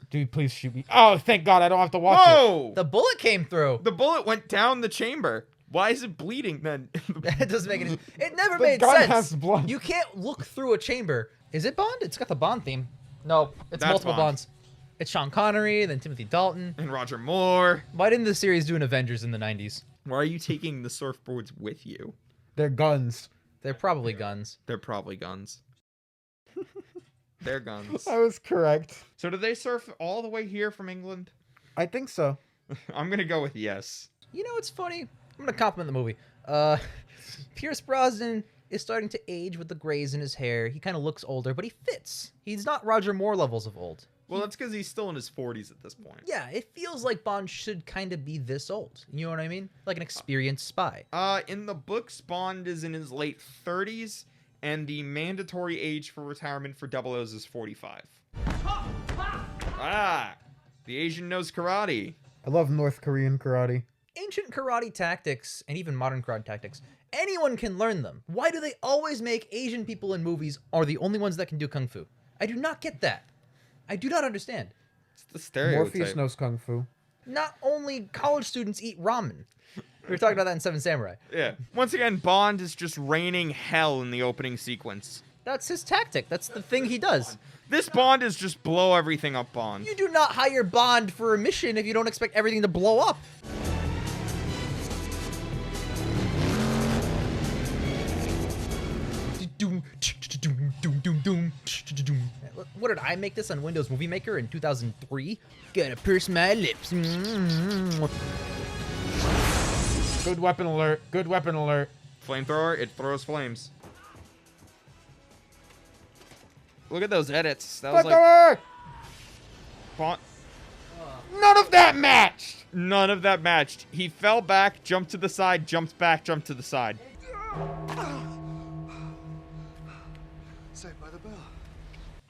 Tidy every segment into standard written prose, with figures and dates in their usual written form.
Dude, please shoot me. Oh, thank God, I don't have to watch Whoa! The bullet came through. The bullet went down the chamber. Why is it bleeding then? It doesn't make any. It never The made gun sense. has blood. You can't look through a chamber. Is it Bond? It's got the Bond theme. No, it's That's multiple Bond. Bonds. It's Sean Connery, then Timothy Dalton. And Roger Moore. Why didn't the series do an Avengers in the 90s? Why are you taking the surfboards with you? They're guns. They're probably guns. They're probably guns. They're guns. I was correct. So do they surf all the way here from England? I think so. I'm gonna go with yes. You know what's funny? I'm gonna compliment the movie. Pierce Brosnan is starting to age with the grays in his hair. He kind of looks older, but he fits. He's not Roger Moore levels of old. Well, that's because he's still in his 40s at this point. Yeah, it feels like Bond should kind of be this old. You know what I mean? Like an experienced spy. In the books, Bond is in his late 30s, and the mandatory age for retirement for 00s is 45. Ah! The Asian knows karate. I love North Korean karate. Ancient karate tactics, and even modern karate tactics, anyone can learn them. Why do they always make Asian people in movies are the only ones that can do kung fu? I do not get that. I do not understand. It's the stereotype. Morpheus knows kung fu. Not only college students eat ramen. We were talking about that in Seven Samurai. Yeah. Once again, Bond is just raining hell in the opening sequence. That's his tactic. That's the thing he does. This Bond is just blow everything up Bond. You do not hire Bond for a mission if you don't expect everything to blow up. What did I make this on Windows Movie Maker in 2003? Gotta pierce my lips. Good weapon alert. Good weapon alert. Flamethrower, it throws flames. Look at those edits. That was like Flamethrower! Bond. None of that matched! None of that matched. He fell back, jumped to the side, jumped back, jumped to the side. Saved by the bell.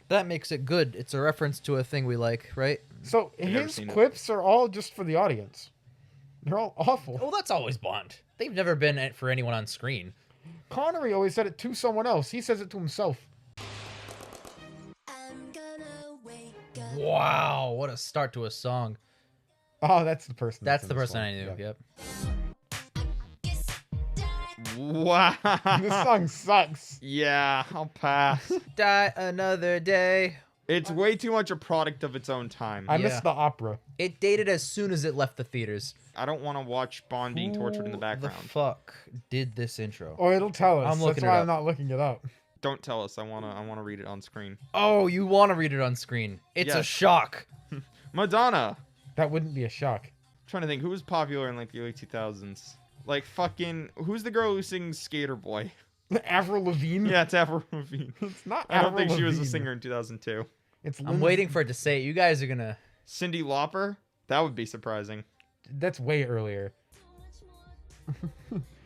That makes it good. It's a reference to a thing we like, right? So never his seen it. quips are all just for the audience. They're all awful. Well, that's always Bond. They've never been for anyone on screen. Connery always said it to someone else. He says it to himself. Wow, what a start to a song. Oh, that's the person. That's in the this person one. I knew, Yeah. yep. Wow. This song sucks. Yeah, I'll pass. Die another day. It's way too much a product of its own time. I Yeah. missed the opera. It dated as soon as it left the theaters. I don't want to watch Bond being tortured in the Who background. the fuck did this intro? Oh, it'll tell us. I'm looking That's it why up. I'm not looking it up. Don't tell us. I wanna read it on screen. Oh, you want to read it on screen. It's a Yes. shock. Madonna. That wouldn't be a shock. I'm trying to think who was popular in like the early 2000s. Like fucking who's the girl who sings Skater Boy? Avril Lavigne? Yeah, it's Avril Lavigne. It's not I don't Avril think she was a Lavigne. singer in 2002. It's I'm Lindsay- waiting for it to say it. You guys are gonna. Cyndi Lauper? That would be surprising. That's way earlier.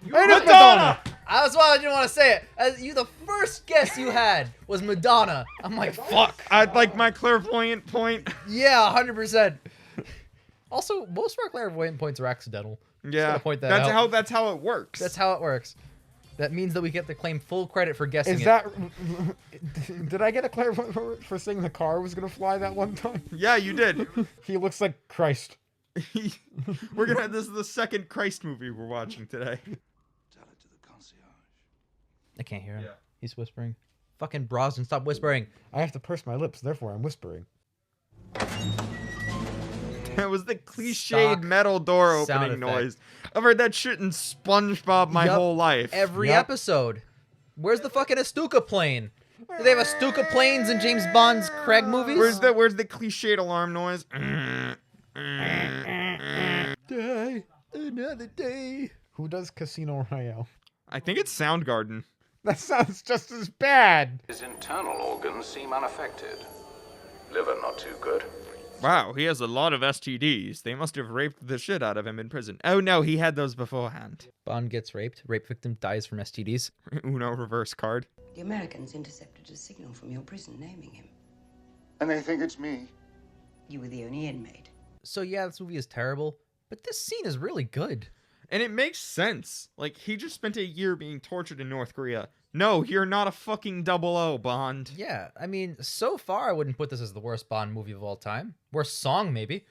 Madonna! I was why I didn't want to say it. The first guess you had was Madonna. I'm like, fuck. I'd like my clairvoyant point. Yeah, 100%. Also, most of our clairvoyant points are accidental. Yeah, gotta point that that's out. how it works. That's how it works. That means that we get to claim full credit for guessing Is it. that... Did I get a clairvoyant for saying the car was going to fly that one time? Yeah, you did. He looks like Christ. This is the second Christ movie we're watching today. Tell it to the concierge. I can't hear him. Yeah. He's whispering. Fucking Brosnan, stop whispering. I have to purse my lips, therefore I'm whispering. That was the cliched Stock metal door sound opening effect. noise. I've heard that shit in SpongeBob my Yup. whole life. Every Yep. episode. Where's the fucking Astuka plane? Do they have Astuka planes in James Bond's Craig movies? Where's the cliched alarm noise? Day. Another day. Who does Casino Royale? I think it's Soundgarden. That sounds just as bad. His internal organs seem unaffected. Liver not too good. Wow, he has a lot of STDs. They must have raped the shit out of him in prison. Oh no, he had those beforehand. Bond gets raped. Rape victim dies from STDs. Uno reverse card. The Americans intercepted a signal from your prison naming him. And they think it's me. You were the only inmate. So yeah, this movie is terrible, but this scene is really good. And it makes sense. Like, he just spent a year being tortured in North Korea. No, you're not a fucking 00, Bond. Yeah, I mean, so far I wouldn't put this as the worst Bond movie of all time. Worst song, maybe.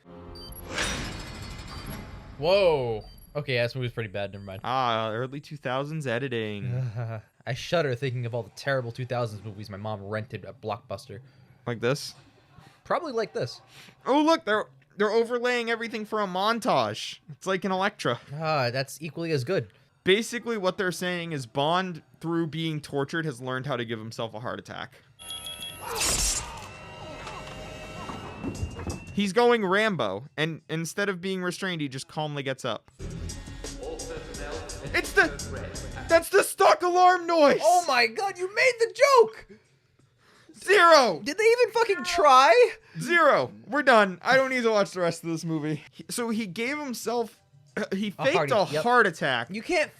Whoa. Okay, yeah, this movie's pretty bad. Never mind. Early 2000s editing. I shudder thinking of all the terrible 2000s movies my mom rented at Blockbuster. Like this? Probably like this. Oh, look, they're overlaying everything for a montage. It's like an Electra. That's equally as good. Basically, what they're saying is Bond, through being tortured, has learned how to give himself a heart attack. He's going Rambo, and instead of being restrained, he just calmly gets up. That's the stock alarm noise! Oh my god, you made the joke! 0! Did they even fucking try? 0. We're done. I don't need to watch the rest of this movie. So he gave himself... He faked a heart attack. You can't...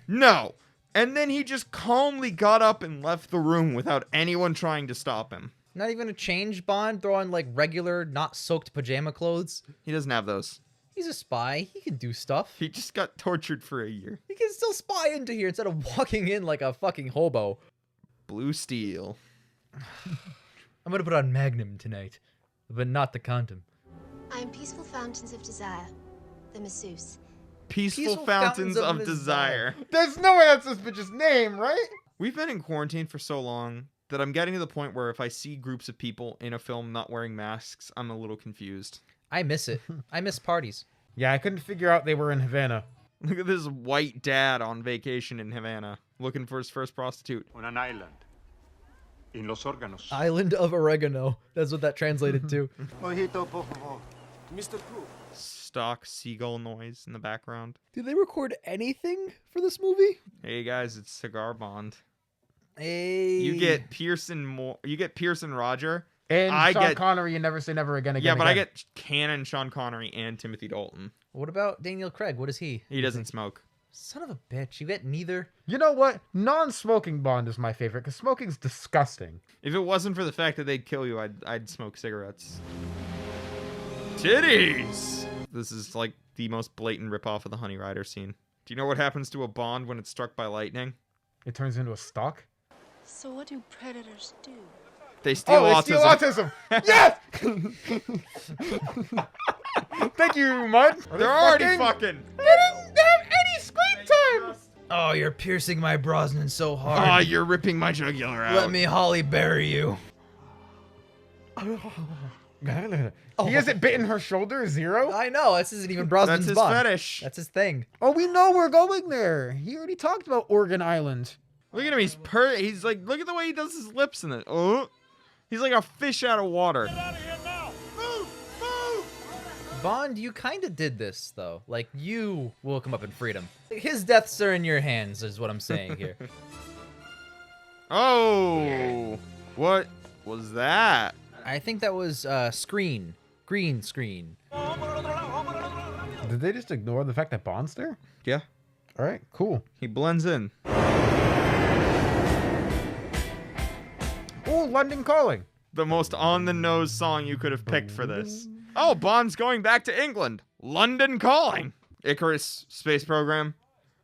No. And then he just calmly got up and left the room without anyone trying to stop him. Not even a change Bond? Throw on, like, regular, not soaked pajama clothes? He doesn't have those. He's a spy. He can do stuff. He just got tortured for a year. He can still spy into here instead of walking in like a fucking hobo. Blue Steel. I'm gonna put on Magnum tonight, but not the condom. I am Peaceful Fountains of Desire, the masseuse. Peaceful Fountains of Desire. There's no way that's this bitch's name, right? We've been in quarantine for so long that I'm getting to the point where if I see groups of people in a film not wearing masks, I'm a little confused. I miss it. I miss parties. Yeah, I couldn't figure out they were in Havana. Look at this white dad on vacation in Havana, looking for his first prostitute. On an island. In Los Órganos. Island of Oregano. That's what that translated to. Mojito, por favor. Mr. Cool. Stock seagull noise in the background. Did they record anything for this movie? Hey guys, it's Cigar Bond. Hey. You get Pierce and Roger. And I Sean get Connery and Never Say Never Again. Yeah, but I get canon Sean Connery and Timothy Dalton. What about Daniel Craig? What is he? He doesn't smoke. Son of a bitch. You get neither. You know what? Non-smoking Bond is my favorite because smoking's disgusting. If it wasn't for the fact that they'd kill you, I'd smoke cigarettes. Titties! This is like the most blatant ripoff of the Honey Rider scene. Do you know what happens to a Bond when it's struck by lightning? It turns into a stock? So what do predators do? They steal autism. Yes! Thank you, Mud. They're already fucking. They didn't have any screen time. Oh, you're piercing my Brosnan so hard. Ah, you're ripping my jugular out. Let me Halle Berry you. He hasn't bitten her shoulder, 0? I know. This isn't even Brosnan's That's his Bond. fetish. That's his thing. Oh, we know we're going there. He already talked about Oregon Island. Look at him. He's like, look at the way he does his lips in it. Oh, he's like a fish out of water. Get out of here now! Move! Move! Bond, you kind of did this, though. Like, you will come up in freedom. His deaths are in your hands, is what I'm saying here. Oh, what was that? I think that was screen. Green screen. Did they just ignore the fact that Bond's there? Yeah, All right, cool. he blends in. Oh, London Calling. The most on-the-nose song you could have picked for this. Oh, Bond's going back to England. London Calling. Icarus space program.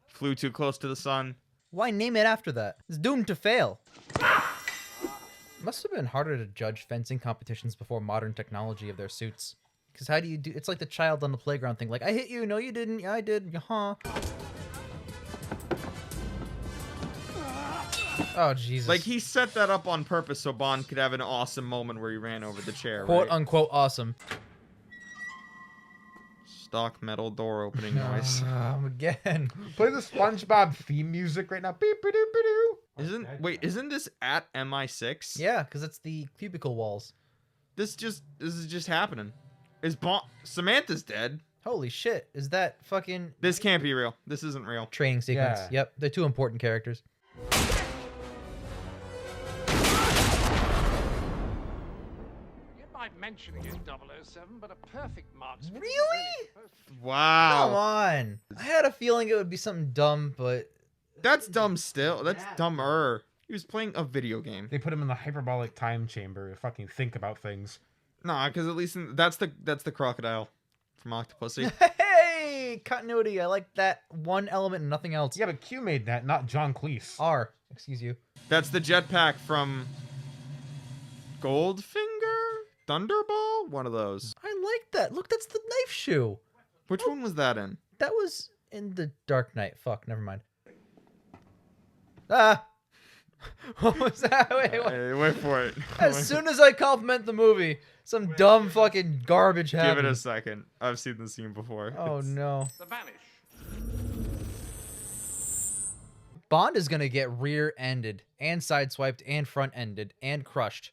Flew too close to the sun. Why name it after that? It's doomed to fail. Must have been harder to judge fencing competitions before modern technology of their suits. Because how do you do... It's like the child on the playground thing. Like, I hit you. No, you didn't. Yeah, I did. Huh. Oh, Jesus. Like, he set that up on purpose so Bond could have an awesome moment where he ran over the chair, Quote, right? unquote, awesome. Stock metal door opening noise. Again. Play the SpongeBob theme music right now. Beep, ba, doo, ba, doo. Isn't this at MI6? Yeah, because it's the cubicle walls. This is just happening. Samantha's dead. Holy shit. Is that fucking... This can't be real. This isn't real. Training sequence. Yeah. Yep, they're two important characters. Might mention it is 007, but a perfect marksman. Really? Come Wow. on. I had a feeling it would be something dumb, but... That's dumb still. That's dumber. He was playing a video game. They put him in the hyperbolic time chamber to fucking think about things. Nah, because at least that's the crocodile from Octopussy. Hey! me. Continuity. I like that one element and nothing else. Yeah, but Q made that, not John Cleese. R. Excuse you. That's the jetpack from Goldfinger? Thunderball? One of those. I like that. Look, that's the knife shoe. Which one was that in? That was in the Dark Knight. Fuck, never mind. Ah. What was that? Wait, what? Hey, wait for it. As soon as I compliment the movie, some dumb fucking garbage happened. Give it a second. I've seen the scene before. Oh no. The vanish. Bond is gonna get rear-ended and sideswiped and front-ended and crushed.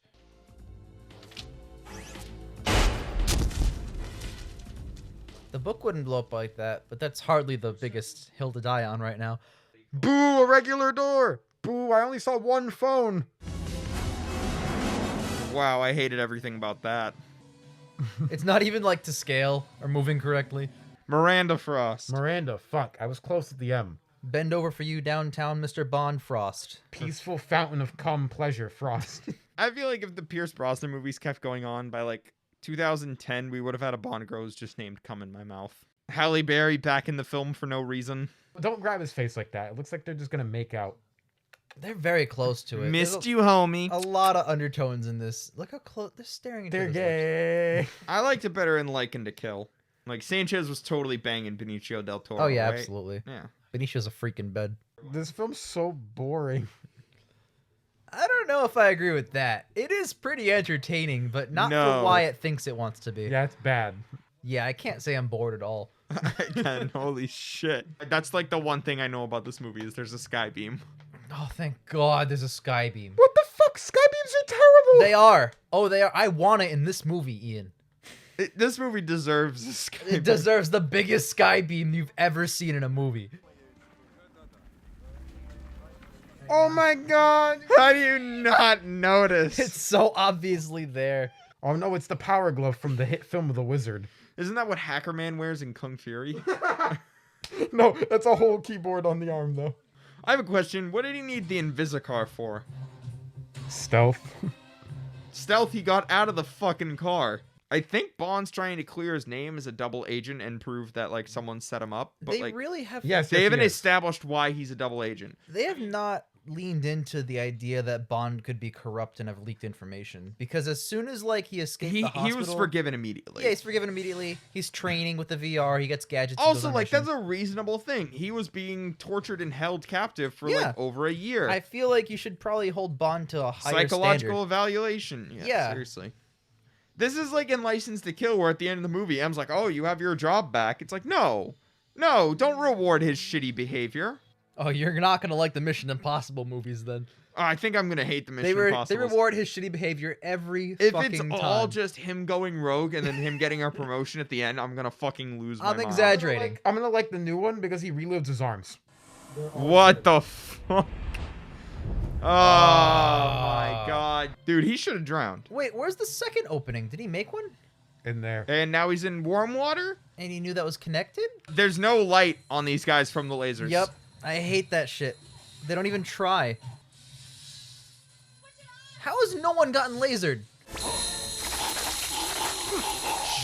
The book wouldn't blow up like that, but that's hardly the biggest hill to die on right now. Boo, a regular door. Boo, I only saw one phone. Wow, I hated everything about that. It's not even like to scale or moving correctly. Miranda Frost. Miranda, fuck, I was close at the M. Bend over for you downtown, Mr. Bond Frost. Peaceful fountain of calm pleasure, Frost. I feel like if the Pierce Brosnan movies kept going on by like 2010, we would have had a Bond girl who's just named Cum in My Mouth. Halle Berry back in the film for no reason. Don't grab his face like that. It looks like they're just gonna make out. They're very close to it. Missed you, homie. A lot of undertones in this. Look how close they're staring at each They're other's gay. I liked it better in Lycan to Kill. Like, Sanchez was totally banging Benicio del Toro. Oh yeah, right? absolutely. Yeah. Benicio's a freak in bed. This film's so boring. I don't know if I agree with that. It is pretty entertaining, but not No. for why it thinks it wants to be. Yeah, it's bad. Yeah, I can't say I'm bored at all. Again, holy shit. That's like the one thing I know about this movie is there's a sky beam. Oh, thank God there's a sky beam. What the fuck? Sky beams are terrible. They are. Oh, they are. I want it in this movie, Ian. This movie deserves a sky beam. It deserves the biggest sky beam you've ever seen in a movie. Oh my god. How do you not notice? It's so obviously there. Oh no, it's the power glove from the hit film of The Wizard. Isn't that what Hacker Man wears in Kung Fury? No, that's a whole keyboard on the arm though. I have a question. What did he need the Invisicar for? Stealth. Stealth, he got out of the fucking car. I think Bond's trying to clear his name as a double agent and prove that, like, someone set him up. But, They like, really have. Yes, they haven't yes. established why he's a double agent. They have not leaned into the idea that Bond could be corrupt and have leaked information, because as soon as like he escaped the hospital, He was forgiven immediately. Yeah, he's forgiven immediately. He's training with the VR. He gets gadgets. Also, like, that's a reasonable thing. He was being tortured and held captive for like over a year. I feel like you should probably hold Bond to a higher Psychological standard. evaluation. Yeah. Seriously. This is like in License to Kill, where at the end of the movie, M's like, "Oh, you have your job back." It's like, no, don't reward his shitty behavior. Oh, you're not gonna like the Mission Impossible movies then. I think I'm gonna hate the Mission Impossible. They reward his shitty behavior every If fucking it's time. all just him going rogue and then him getting a promotion at the end, I'm gonna fucking lose my mind. I'm exaggerating. I'm gonna like the new one because he relives his arms. What the fuck? Oh my god. Dude, he should have drowned. Wait, where's the second opening? Did he make one? In there. And now he's in warm water? And he knew that was connected? There's no light on these guys from the lasers. Yep. I hate that shit. They don't even try. How has no one gotten lasered?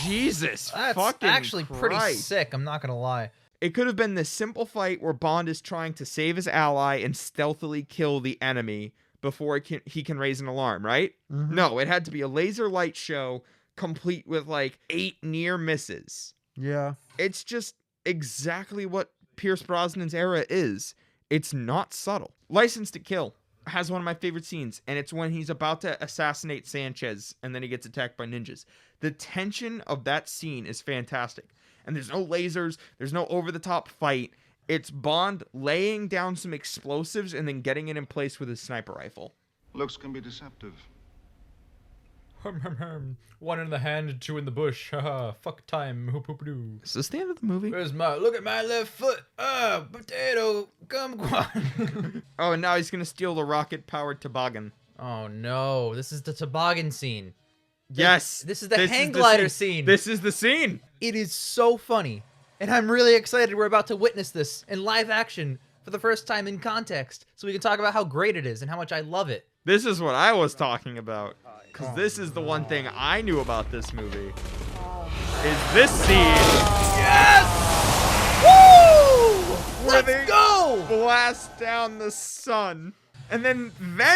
Jesus That's fucking actually pretty Christ. sick, I'm not gonna lie. It could have been this simple fight where Bond is trying to save his ally and stealthily kill the enemy before he can raise an alarm, right? Mhm. No, it had to be a laser light show complete with like 8 near misses. Yeah. It's just exactly what Pierce Brosnan's era is. It's not subtle. License to Kill has one of my favorite scenes, and it's when he's about to assassinate Sanchez and then he gets attacked by ninjas. The tension of that scene is fantastic. And there's no lasers, there's no over-the-top fight. It's Bond laying down some explosives and then getting it in place with his sniper rifle. Looks can be deceptive. One in the hand, 2 in the bush. Haha, fuck time. Hoop hoop doo. Is this the end of the movie? Look at my left foot. Potato, kumquat. Oh, and now he's gonna steal the rocket-powered toboggan. Oh no, this is the toboggan scene. Yes! This is the hang glider scene. This is the scene! It is so funny. And I'm really excited we're about to witness this in live action for the first time in context. So we can talk about how great it is and how much I love it. This is what I was talking about. Because this is the one thing I knew about this movie. Is this scene. Yes! Woo! Let's go! Blast down the sun. And then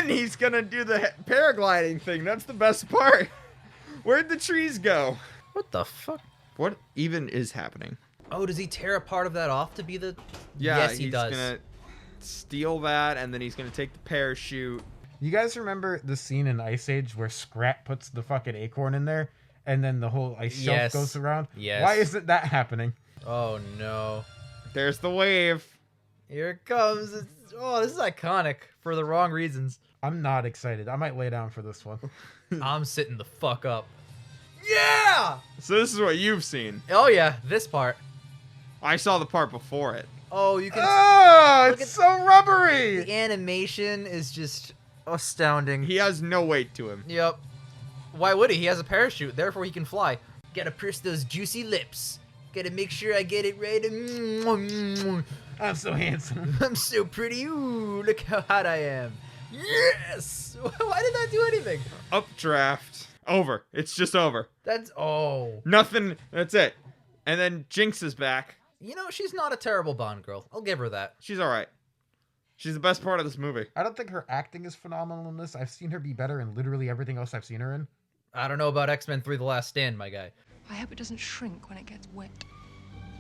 he's gonna do the paragliding thing. That's the best part. Where'd the trees go? What the fuck? What even is happening? Oh, does he tear a part of that off to be the... Yeah, yes, he he's does. gonna steal that, and then he's gonna take the parachute. You guys remember the scene in Ice Age where Scrat puts the fucking acorn in there, and then the whole ice shelf goes around? Yes. Why isn't that happening? Oh, no. There's the wave. Here it comes. Oh, this is iconic for the wrong reasons. I'm not excited. I might lay down for this one. I'm sitting the fuck up. Yeah! So this is what you've seen. Oh, yeah. This part. I saw the part before it. Oh, you can... Oh, Look it's so rubbery! The animation is just astounding. He has no weight to him. Yep. Why would he? He has a parachute, therefore he can fly. Gotta pierce those juicy lips. Gotta make sure I get it right. I'm so handsome. I'm so pretty. Ooh, look how hot I am. Yes! Why did that do anything? Updraft. Over. It's just over. That's... Oh. Nothing. That's it. And then Jinx is back. You know, she's not a terrible Bond girl. I'll give her that. She's alright. She's the best part of this movie. I don't think her acting is phenomenal in this. I've seen her be better in literally everything else I've seen her in. I don't know about X-Men 3 The Last Stand, my guy. I hope it doesn't shrink when it gets wet.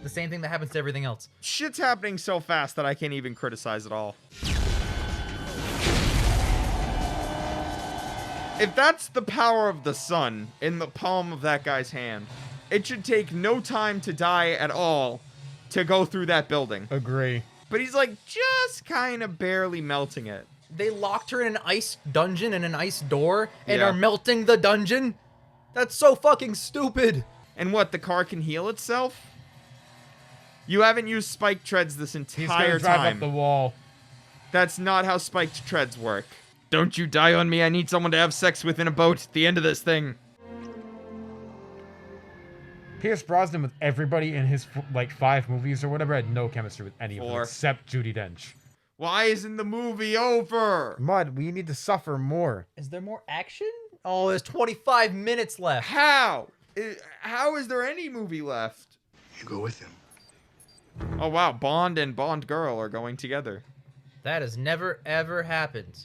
The same thing that happens to everything else. Shit's happening so fast that I can't even criticize it all. If that's the power of the sun in the palm of that guy's hand, it should take no time to die at all to go through that building. Agree. But he's like just kind of barely melting it. They locked her in an ice dungeon and an ice door and Yeah. are melting the dungeon? That's so fucking stupid. And what, the car can heal itself? You haven't used spiked treads this He's gonna entire drive time. up the wall. That's not how spiked treads work. Don't you die on me. I need someone to have sex with in a boat at the end of this thing. Pierce Brosnan with everybody in his like 5 movies or whatever had no chemistry with any of them 4. except Judi Dench. Why isn't the movie over? Mud, we need to suffer more. Is there more action? Oh, there's 25 minutes left. How? How is there any movie left? You go with him. Oh wow, Bond and Bond girl are going together. That has never, ever happened.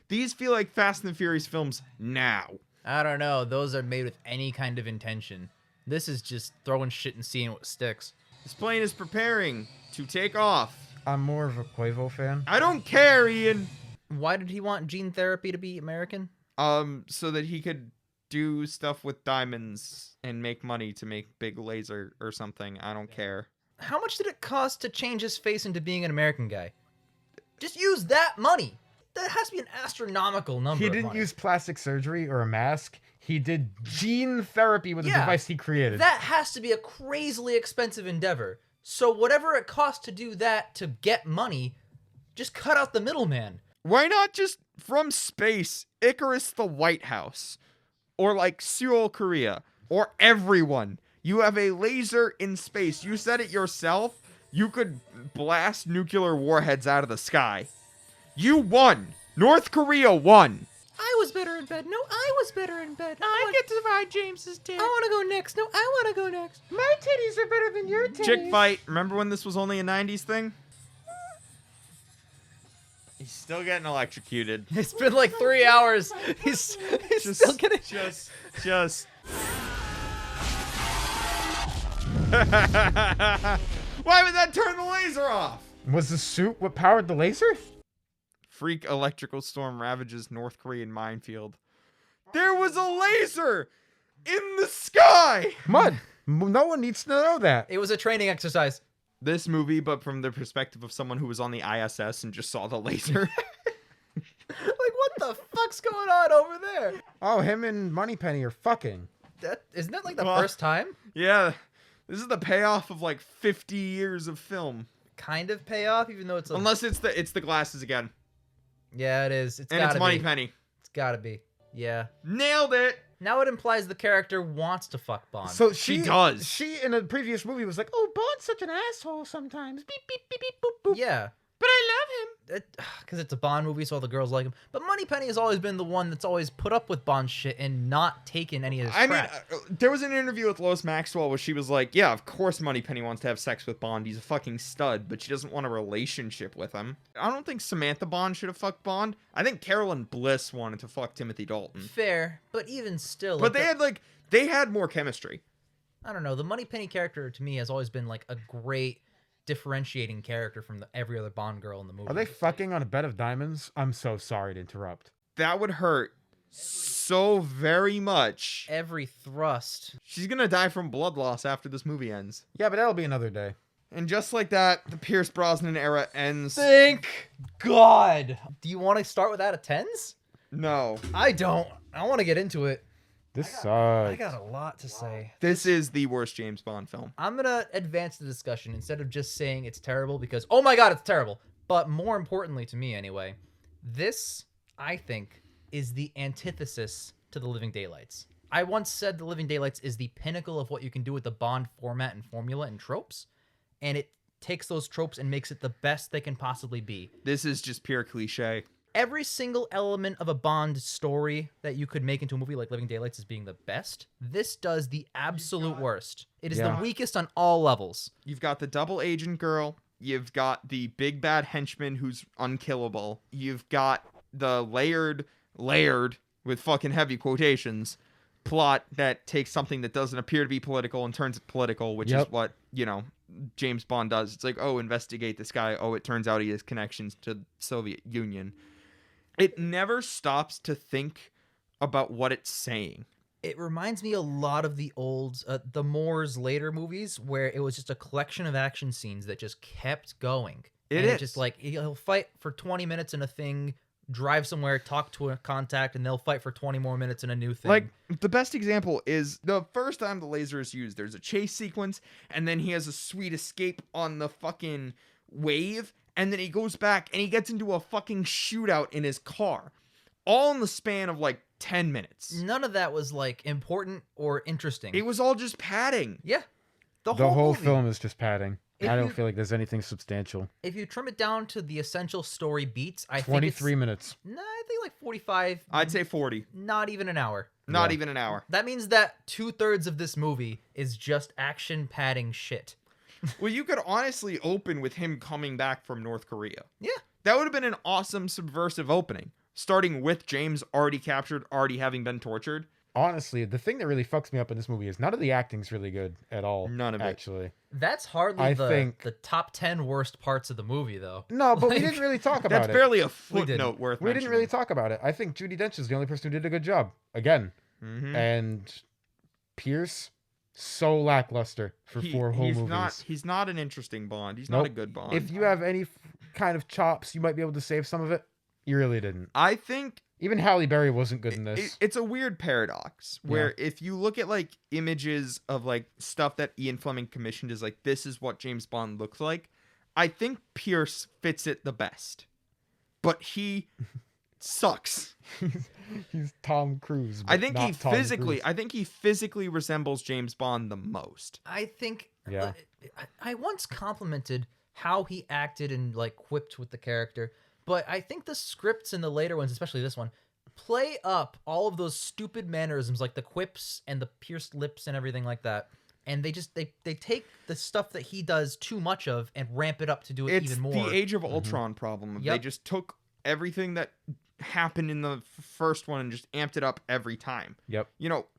These feel like Fast and the Furious films now. I don't know. Those are made with any kind of intention. This is just throwing shit and seeing what sticks. This plane is preparing to take off. I'm more of a Quavo fan. I don't care, Ian. Why did he want gene therapy to be American? So that he could do stuff with diamonds and make money to make big laser or something. I don't care. How much did it cost to change his face into being an American guy? Just use that money. That has to be an astronomical number. He of didn't money. use plastic surgery or a mask. He did gene therapy with a device he created. That has to be a crazily expensive endeavor. So whatever it costs to do that to get money, just cut out the middleman. Why not just from space, Icarus the White House? Or like Seoul, Korea? Or everyone? You have a laser in space. You said it yourself. You could blast nuclear warheads out of the sky. You won. North Korea won. I was better in bed. No, I was better in bed. I get to ride James's dick. I want to go next. No, I want to go next. My titties are better than your titties. Chick fight. Remember when this was only a 90s thing? He's still getting electrocuted. It's been like 3 hours. He's still getting... Just. Why would that turn the laser off? Was the suit what powered the laser? Freak electrical storm ravages North Korean minefield. There was a laser in the sky! Mud, no one needs to know that. It was a training exercise. This movie, but from the perspective of someone who was on the ISS and just saw the laser. Like, what the fuck's going on over there? Oh, him and Moneypenny are fucking. Isn't that like the first time? Yeah, this is the payoff of like 50 years of film. Kind of payoff, even though it's a... Unless it's the glasses again. Yeah, it is. And gotta it's be. Moneypenny. It's gotta be. Yeah. Nailed it! Now it implies the character wants to fuck Bond. So She does. She, in a previous movie, was like, oh, Bond's such an asshole sometimes. Beep, beep, beep, beep, boop, boop. Yeah. But I love because it's a Bond movie, so all the girls like him. But Moneypenny has always been the one that's always put up with Bond shit and not taken any of his crap. There was an interview with Lois Maxwell where she was like, yeah, of course Moneypenny wants to have sex with Bond. He's a fucking stud, but she doesn't want a relationship with him. I don't think Samantha Bond should have fucked Bond. I think Carolyn Bliss wanted to fuck Timothy Dalton. Fair, but even still. But they had more chemistry. I don't know. The Moneypenny character to me has always been like a great differentiating character from every other Bond girl in the movie. Are they fucking on a bed of diamonds? I'm so sorry to interrupt. That would hurt so very much. Every thrust. She's gonna die from blood loss after this movie ends. Yeah, but that'll be another day. And just like that, the Pierce Brosnan era ends. Thank God. Do you want to start with out of 10s? No. I don't. I want to get into it. This sucks. I got a lot to say. This is the worst James Bond film. I'm going to advance the discussion instead of just saying it's terrible because, oh my God, it's terrible. But more importantly to me anyway, this, I think, is the antithesis to The Living Daylights. I once said The Living Daylights is the pinnacle of what you can do with the Bond format and formula and tropes. And it takes those tropes and makes it the best they can possibly be. This is just pure cliche. Every single element of a Bond story that you could make into a movie like Living Daylights is being the best. This does the absolute worst. It is the weakest on all levels. You've got the double agent girl. You've got the big bad henchman who's unkillable. You've got the layered with fucking heavy quotations plot that takes something that doesn't appear to be political and turns it political, which is what, James Bond does. It's like, oh, investigate this guy. Oh, it turns out he has connections to the Soviet Union. It never stops to think about what it's saying. It reminds me a lot of the old, the Moore's later movies, where it was just a collection of action scenes that just kept going. It's just like, he'll fight for 20 minutes in a thing, drive somewhere, talk to a contact, and they'll fight for 20 more minutes in a new thing. Like, the best example is the first time the laser is used, there's a chase sequence, and then he has a sweet escape on the fucking wave, and then he goes back and he gets into a fucking shootout in his car. All in the span of like 10 minutes. None of that was like important or interesting. It was all just padding. Yeah. The whole film is just padding. I don't feel like there's anything substantial. If you trim it down to the essential story beats, I think 23 minutes. Nah, I think like 45. I'd say 40. Not even an hour. Not even an hour. That means that 2/3 of this movie is just action padding shit. Well, you could honestly open with him coming back from North Korea. Yeah. That would have been an awesome subversive opening. Starting with James already captured, already having been tortured. Honestly, the thing that really fucks me up in this movie is none of the acting's really good at all. None of it. Actually. That's hardly the top 10 worst parts of the movie, though. No, but we didn't really talk about it. That's barely a footnote worth mentioning. We didn't really talk about it. I think Judi Dench is the only person who did a good job. Again. Mm-hmm. And Pierce, so lackluster for 4 whole movies. He's not an interesting Bond. He's not a good Bond. If you have any kind of chops, you might be able to save some of it. You really didn't. I think even Halle Berry wasn't good in this. It's a weird paradox where if you look at like images of like stuff that Ian Fleming commissioned as like, this is what James Bond looks like, I think Pierce fits it the best. But he sucks. He's Tom Cruise. I think he physically resembles James Bond the most. I think I once complimented how he acted and like quipped with the character. But I think the scripts in the later ones, especially this one, play up all of those stupid mannerisms, like the quips and the pierced lips and everything like that. And they take the stuff that he does too much of and ramp it up to do it even more. It's the Age of Ultron problem. They just took everything that happened in the first one and just amped it up every time. Yep.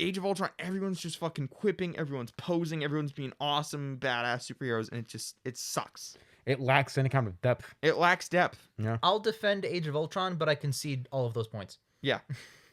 Age of Ultron, everyone's just fucking quipping, everyone's posing, everyone's being awesome, badass superheroes, and it sucks. It lacks any kind of depth. It lacks depth. Yeah. I'll defend Age of Ultron, but I concede all of those points. Yeah.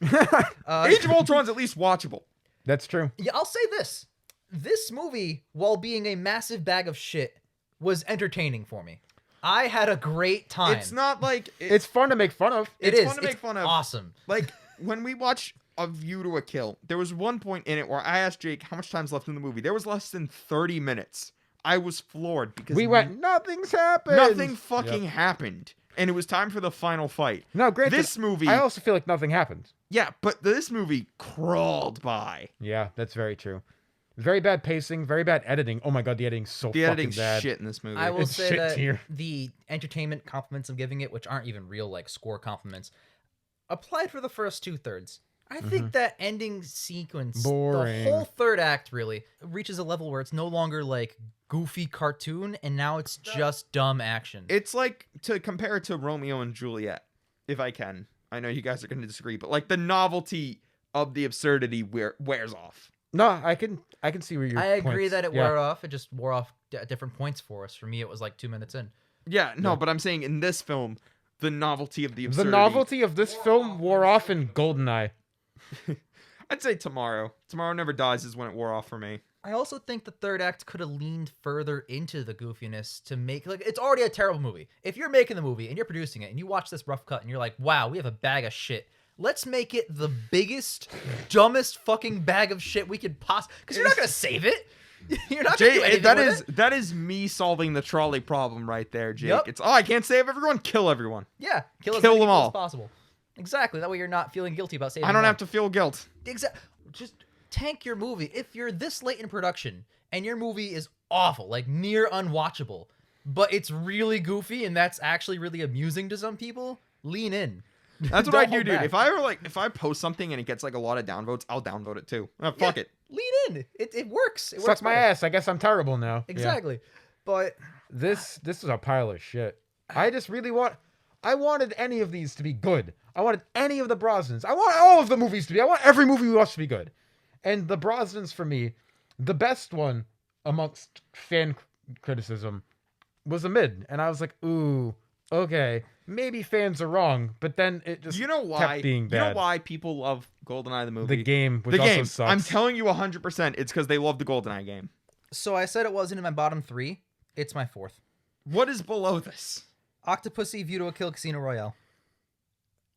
Age of Ultron's at least watchable. That's true. Yeah, I'll say this. This movie, while being a massive bag of shit, was entertaining for me. I had a great time. It's not like... It's fun to make fun of. It's fun to make fun of. Awesome. Like, when we watch A View to a Kill, there was one point in it where I asked Jake how much time's left in the movie. There was less than 30 minutes. I was floored because nothing's happened. Nothing fucking happened. And it was time for the final fight. No, granted, this movie... I also feel like nothing happened. Yeah, but this movie crawled by. Yeah, that's very true. Very bad pacing, very bad editing. Oh my god, the editing's so The fucking editing's bad. shit in this movie. I will It's say shit that tier. the entertainment compliments I'm giving it, which aren't even real like score compliments, applied for the first 2/3. I think that ending sequence, Boring. the whole third act really reaches a level where it's no longer like goofy cartoon, and now it's just dumb action. It's like, to compare it to Romeo and Juliet, if I can. I know you guys are going to disagree, but like the novelty of the absurdity wears off. No, I can see where you're. I agree that it wore off. It just wore off at different points for us. For me, it was like 2 minutes in. Yeah, no, but I'm saying in this film, the novelty of the The absurdity. novelty of this film wore off in Goldeneye. I'd say Tomorrow. Tomorrow Never Dies is when it wore off for me. I also think the third act could have leaned further into the goofiness to make, like, it's already a terrible movie. If you're making the movie and you're producing it and you watch this rough cut and you're like, wow, we have a bag of shit. Let's make it the biggest, dumbest fucking bag of shit we could possibly, because you're not going to save it. You're not going to do anything with it. That is me solving the trolley problem right there, Jake. Yep. It's, I can't save everyone, kill everyone. Yeah, kill as Kill many them people all. as possible. Exactly. That way you're not feeling guilty about saving I don't one. have to feel guilt. Exactly. Just tank your movie. If you're this late in production and your movie is awful, like near unwatchable, but it's really goofy and that's actually really amusing to some people, lean in. That's what Don't I do, hold dude. back. If I post something and it gets like a lot of downvotes, I'll downvote it too. Fuck it. Lean in. It works. It Suck works my better. ass. I guess I'm terrible now. Yeah. Exactly. But This is a pile of shit. I just really I wanted any of these to be good. I wanted any of the Brosnans. I want all of the movies to be. I want every movie we watch to be good. And the Brosnans, for me, the best one amongst fan criticism was a mid. And I was like, ooh, okay, maybe fans are wrong. But then it just kept being bad. You know why people love GoldenEye the movie? The game, which the also game. sucks. I'm telling you 100%. It's because they love the GoldenEye game. so I said it wasn't in my bottom 3. It's my 4th. What is below this? Octopussy, View to a Kill, Casino Royale.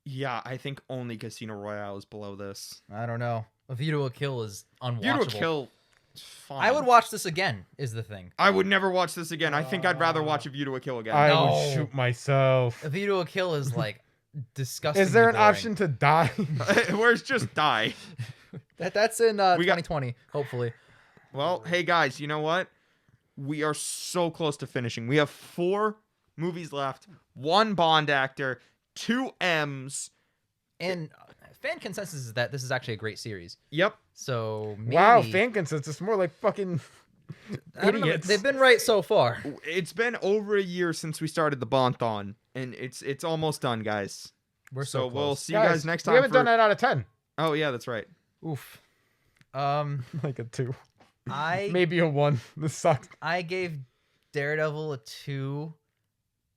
Yeah, I think only Casino Royale is below this. I don't know. A View to a Kill is unwatchable. View to a Kill, fine. I would watch this again, is the thing. I would never watch this again. I think I'd rather watch A View to a Kill again. I No. would shoot myself. A View to a Kill is like disgusting. Is there an option to die? Where's just die? That's in 2020, hopefully. Well, hey guys, you know what? We are so close to finishing. We have 4 movies left, 1 Bond actor, 2 M's. And fan consensus is that this is actually a great series. Yep. So maybe, Wow, fan consensus. It's more like fucking I don't know, idiots. they've been right so far. It's been over a year since we started the BondThon, and it's almost done, guys. We're so close. We'll see you guys next time. We haven't done that out of 10. Oh yeah, that's right. Oof. Like a 2. I Maybe a 1. This sucked. I gave Daredevil a 2.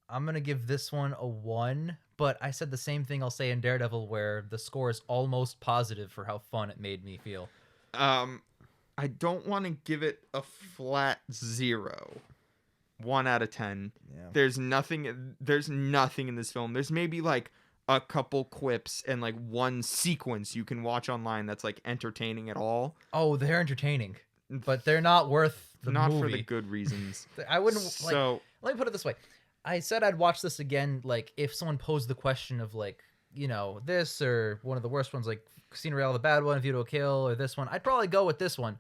I'm gonna give this one a 1. But I said the same thing I'll say in Daredevil, where the score is almost positive for how fun it made me feel. I don't want to give it a flat 0. 1 out of 10. Yeah. There's nothing in this film. There's maybe like a couple quips and like one sequence you can watch online that's like entertaining at all. Oh, they're entertaining, but they're not worth the Not movie. for the good reasons. I wouldn't. Like, So let me put it this way. I said I'd watch this again, like, if someone posed the question of, like, you know, this or one of the worst ones, like Casino Royale, the bad one, View to a Kill, or this one. I'd probably go with this one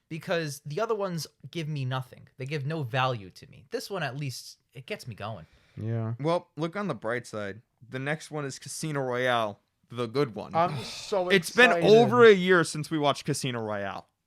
because the other ones give me nothing. They give no value to me. This one, at least, it gets me going. Yeah. well, look on the bright side. The next one is Casino Royale, the good one. I'm so It's excited. been over a year since we watched Casino Royale.